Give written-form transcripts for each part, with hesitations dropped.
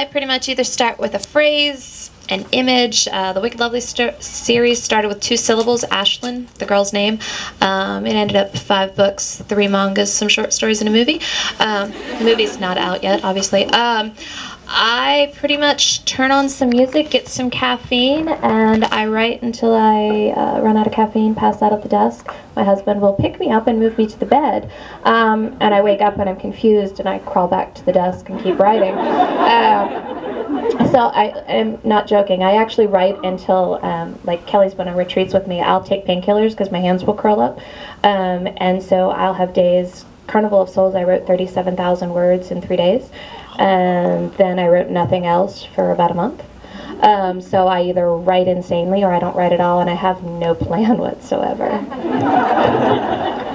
I pretty much either start with a phrase, an image. The Wicked Lovely series started with 2 syllables, Ashlyn, the girl's name. It ended up 5 books, 3 mangas, some short stories, and a movie. The movie's not out yet, obviously. I pretty much turn on some music, get some caffeine, and I write until I run out of caffeine, pass out at the desk. My husband will pick me up and move me to the bed, and I wake up and I'm confused, and I crawl back to the desk and keep writing. So I am not joking. I actually write until, like Kelly's been on retreats with me, I'll take painkillers because my hands will curl up, and so I'll have days. Carnival of Souls, I wrote 37,000 words in 3 days, and then I wrote nothing else for about a month. So I either write insanely or I don't write at all, and I have no plan whatsoever.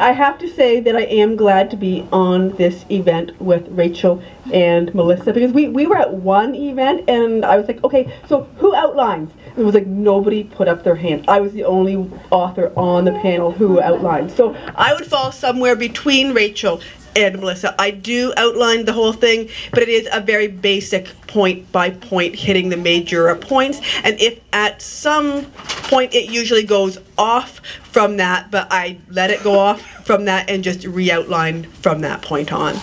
I have to say that I am glad to be on this event with Rachel and Melissa, because we were at one event and I was like, okay, so who outlines? It was like nobody put up their hand. I was the only author on the panel who outlined. So I would fall somewhere between Rachel and Melissa. I do outline the whole thing, but it is a very basic point by point, hitting the major points. And if at some point it usually goes off from that, but I let it go off from that and just re-outline from that point on.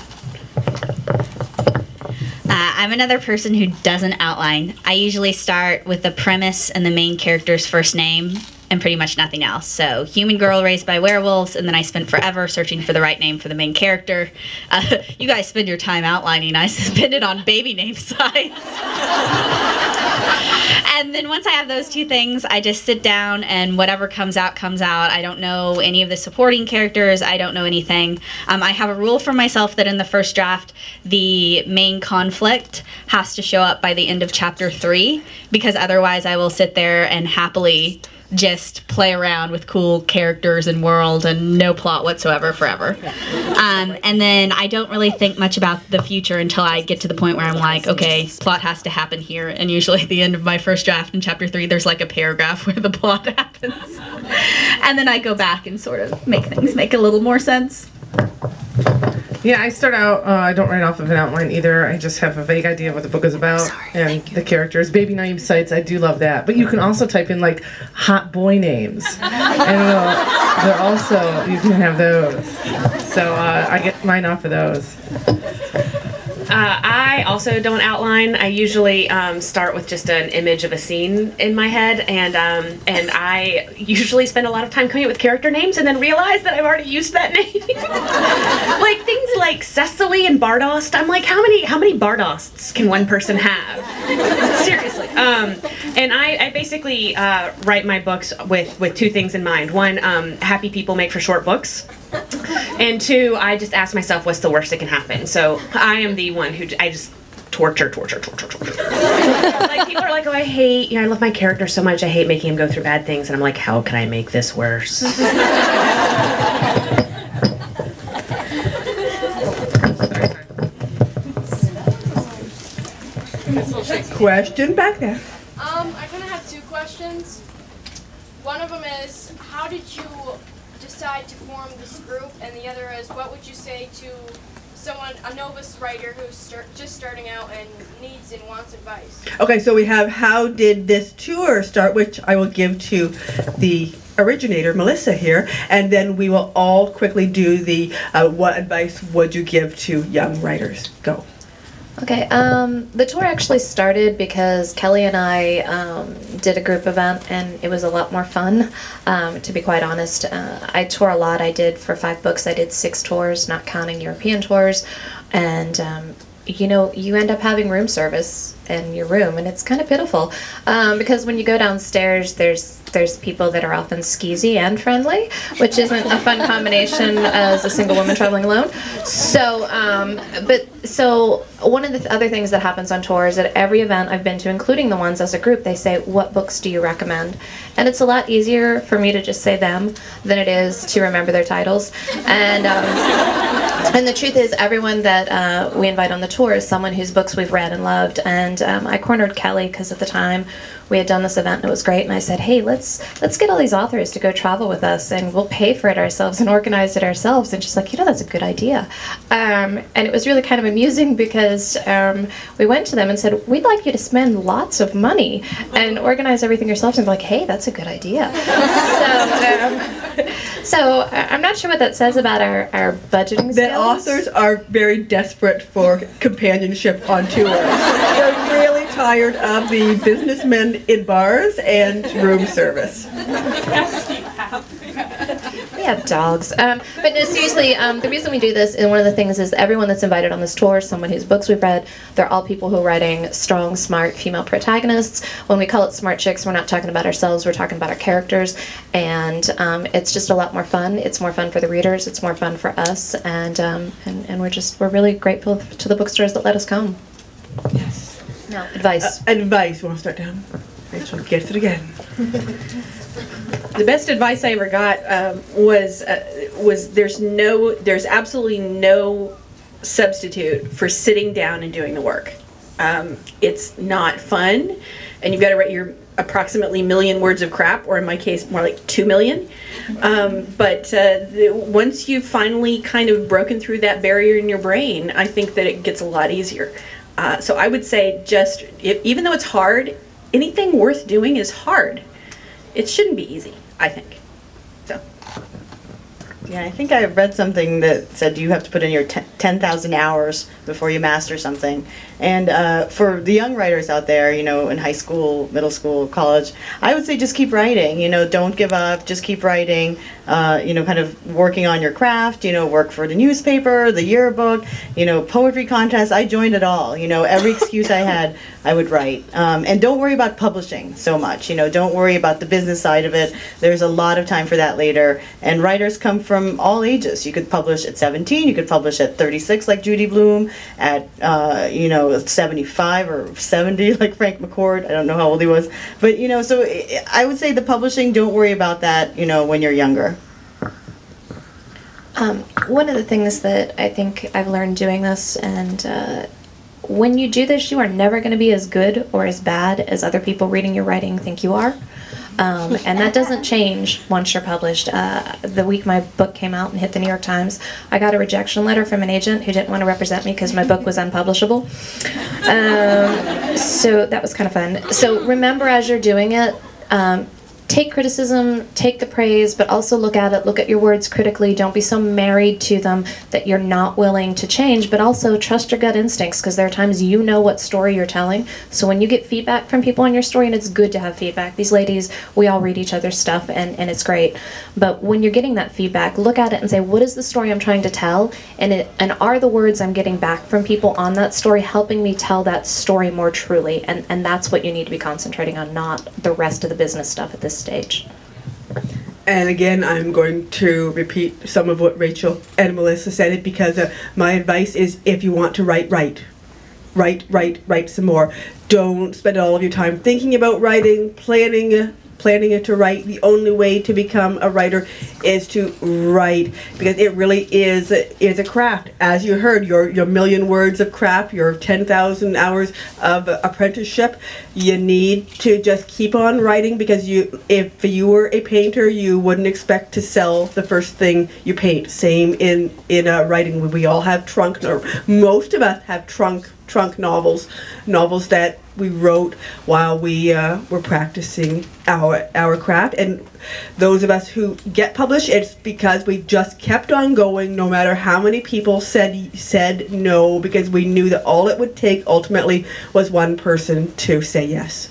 I'm another person who doesn't outline. I usually start with the premise and the main character's first name and pretty much nothing else. So, human girl raised by werewolves, and then I spent forever searching for the right name for the main character. You guys spend your time outlining. I spend it on baby name sites. And then once I have those 2 things, I just sit down and whatever comes out, comes out. I don't know any of the supporting characters. I don't know anything. I have a rule for myself that in the first draft, the main conflict has to show up by the end of chapter 3, because otherwise I will sit there and happily just play around with cool characters and world and no plot whatsoever forever. And then I don't really think much about the future until I get to the point where I'm like, okay, plot has to happen here. And usually at the end of my first draft in chapter 3, there's like a paragraph where the plot happens. And then I go back and sort of make things make a little more sense. Yeah, I start out, I don't write off of an outline either. I just have a vague idea of what the book is about and the characters. Baby name sites, I do love that. But you can also type in like hot boy names. And they're also, you can have those. So I get mine off of those. I also don't outline. I usually start with just an image of a scene in my head, and I usually spend a lot of time coming up with character names and then realize that I've already used that name. Like things like Cecily and Bardost. I'm like, how many Bardosts can one person have? Seriously. And I basically write my books with 2 things in mind. One, happy people make for short books. And 2, I just ask myself, what's the worst that can happen? So I am the one who I just torture. Like people are like, oh, I love my character so much, I hate making him go through bad things, and I'm like, how can I make this worse? Question back there. I kind of have 2 questions. One of them is, how did you decide to form this group, and the other is, what would you say to someone, a novice writer who's just starting out and needs and wants advice? Okay, so we have how did this tour start, which I will give to the originator, Melissa here, and then we will all quickly do the what advice would you give to young writers. Go. Okay, the tour actually started because Kelly and I did a group event, and it was a lot more fun, to be quite honest. I tour a lot. I did, for 5 books, I did 6 tours, not counting European tours, and you know, you end up having room service in your room, and it's kind of pitiful, because when you go downstairs, there's people that are often skeezy and friendly, which isn't a fun combination as a single woman traveling alone. So, so one of the other things that happens on tour is at every event I've been to, including the ones as a group, they say, what books do you recommend? And it's a lot easier for me to just say them than it is to remember their titles. And And the truth is, everyone that we invite on the tour is someone whose books we've read and loved. And I cornered Kelley because at the time we had done this event and it was great. And I said, hey, let's get all these authors to go travel with us and we'll pay for it ourselves and organize it ourselves. And she's like, that's a good idea. And it was really kind of amusing because we went to them and said, we'd like you to spend lots of money and organize everything yourselves. And they're like, hey, that's a good idea. So I'm not sure what that says about our budgeting skills. The authors are very desperate for companionship on tour. They're really tired of the businessmen in bars and room service. We have dogs. But no, seriously, the reason we do this, and one of the things is everyone that's invited on this tour, someone whose books we've read, they're all people who are writing strong, smart female protagonists. When we call it Smart Chicks, we're not talking about ourselves, we're talking about our characters. And it's just a lot more fun. It's more fun for the readers, it's more fun for us, and we're really grateful to the bookstores that let us come. Yes. Now, advice. Advice. You want to start down? Rachel gets it again. The best advice I ever got was there's absolutely no substitute for sitting down and doing the work. It's not fun, and you've got to write your approximately million words of crap, or in my case, more like 2 million. But once you've finally kind of broken through that barrier in your brain, I think that it gets a lot easier. So I would say even though it's hard, anything worth doing is hard. It shouldn't be easy, I think. So. Yeah, I think I read something that said you have to put in your 10,000 hours before you master something. And for the young writers out there, in high school, middle school, college, I would say just keep writing. Don't give up. Just keep writing. Kind of working on your craft. Work for the newspaper, the yearbook. Poetry contests. I joined it all. Every excuse I had, I would write. And don't worry about publishing so much. Don't worry about the business side of it. There's a lot of time for that later. And writers come from all ages. You could publish at 17. You could publish at 36, like Judy Blume. At 75 or 70, like Frank McCord. I don't know how old he was, but so I would say the publishing, don't worry about that when you're younger. One of the things that I think I've learned doing this, and when you do this, you are never going to be as good or as bad as other people reading your writing think you are. And that doesn't change once you're published. The week my book came out and hit the New York Times, I got a rejection letter from an agent who didn't want to represent me because my book was unpublishable. So that was kind of fun. So remember, as you're doing it, take criticism, take the praise, but also look at your words critically. Don't be so married to them that you're not willing to change, but also trust your gut instincts, because there are times what story you're telling. So when you get feedback from people on your story, and it's good to have feedback. These ladies, we all read each other's stuff, and it's great. But when you're getting that feedback, look at it and say, what is the story I'm trying to tell? And are the words I'm getting back from people on that story helping me tell that story more truly? And that's what you need to be concentrating on, not the rest of the business stuff at this stage. And again, I'm going to repeat some of what Rachel and Melissa said, because my advice is, if you want to write some more. Don't spend all of your time thinking about writing, planning it to write. The only way to become a writer is to write, because it really is a craft. As you heard, your million words of craft, your 10,000 hours of apprenticeship, you need to just keep on writing, because if you were a painter, you wouldn't expect to sell the first thing you paint. Same in writing. We all have most of us have trunk novels that we wrote while we were practicing our craft. And those of us who get published, it's because we just kept on going, no matter how many people said no, because we knew that all it would take ultimately was one person to say yes.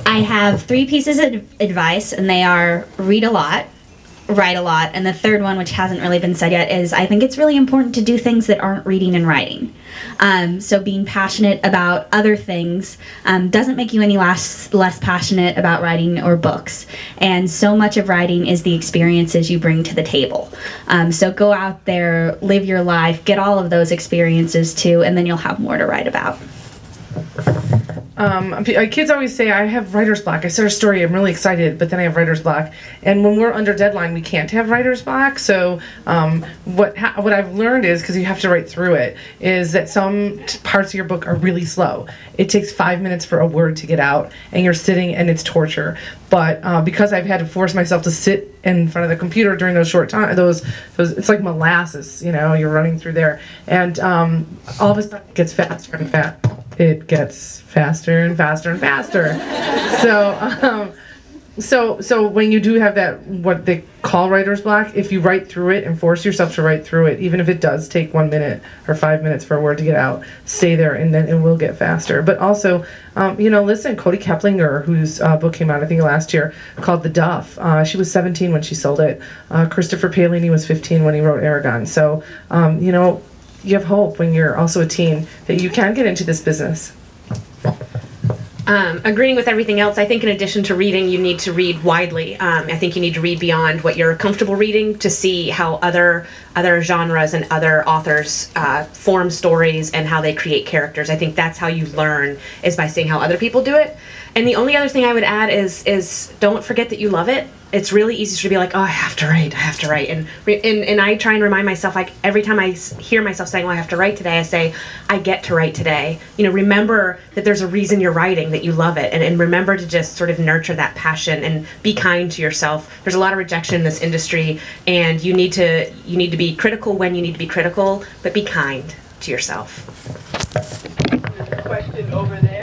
I have 3 pieces of advice, and they are: read a lot, write a lot, and the third one, which hasn't really been said yet, is I think it's really important to do things that aren't reading and writing. So being passionate about other things doesn't make you any less passionate about writing or books. And so much of writing is the experiences you bring to the table. So go out there, live your life, get all of those experiences too, and then you'll have more to write about. Kids always say, I have writer's block. I start a story, I'm really excited, but then I have writer's block. And when we're under deadline, we can't have writer's block. So what I've learned is, because you have to write through it, is that some parts of your book are really slow. It takes 5 minutes for a word to get out, and you're sitting, and it's torture. But because I've had to force myself to sit in front of the computer during those short times, those it's like molasses, you're running through there. And all of a sudden it gets faster and faster. It gets faster and faster and faster. So when you do have that, what they call writer's block, if you write through it and force yourself to write through it, even if it does take 1 minute or 5 minutes for a word to get out, stay there, and then it will get faster. But also, listen, Cody Keplinger, whose book came out, I think, last year, called The Duff. She was 17 when she sold it. Christopher Paolini was 15 when he wrote Aragon. So, you have hope when you're also a teen that you can get into this business. Agreeing with everything else, I think in addition to reading, you need to read widely. I think you need to read beyond what you're comfortable reading to see how other genres and other authors form stories and how they create characters. I think that's how you learn, is by seeing how other people do it. And the only other thing I would add is don't forget that you love it. It's really easy to be like, oh, I have to write. And I try and remind myself, like, every time I hear myself saying, well, I have to write today, I say, I get to write today. Remember that there's a reason you're writing, that you love it. And remember to just sort of nurture that passion and be kind to yourself. There's a lot of rejection in this industry, and you need to be critical when you need to be critical, but be kind to yourself. Question over there.